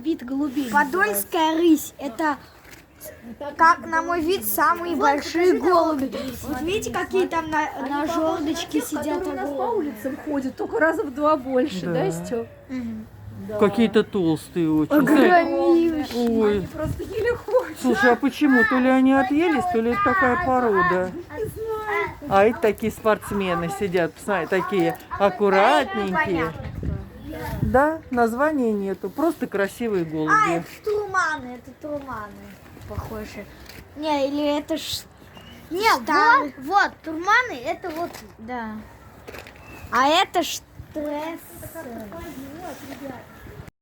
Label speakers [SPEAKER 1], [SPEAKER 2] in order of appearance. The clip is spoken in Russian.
[SPEAKER 1] вид голубей.
[SPEAKER 2] Подольская рысь. Это, как на мой вид, самые большие голуби. Вот видите, какие там на жердочке сидят
[SPEAKER 1] У нас по
[SPEAKER 2] голуби.
[SPEAKER 1] улицам ходят, только раза в 2 больше, да, Стёп?
[SPEAKER 3] Какие-то толстые очень.
[SPEAKER 2] Огромнейшие.
[SPEAKER 3] Ой,
[SPEAKER 1] Они просто еле ходят.
[SPEAKER 3] слушай, а почему? То ли они отъелись, то ли это такая порода. А это такие спортсмены сидят, посмотри, такие аккуратненькие. Да, названия нету, просто красивые
[SPEAKER 2] А,
[SPEAKER 3] голуби.
[SPEAKER 2] это турманы, похоже. Не, или это не, вот, турманы, это вот, да. А это штрессеры.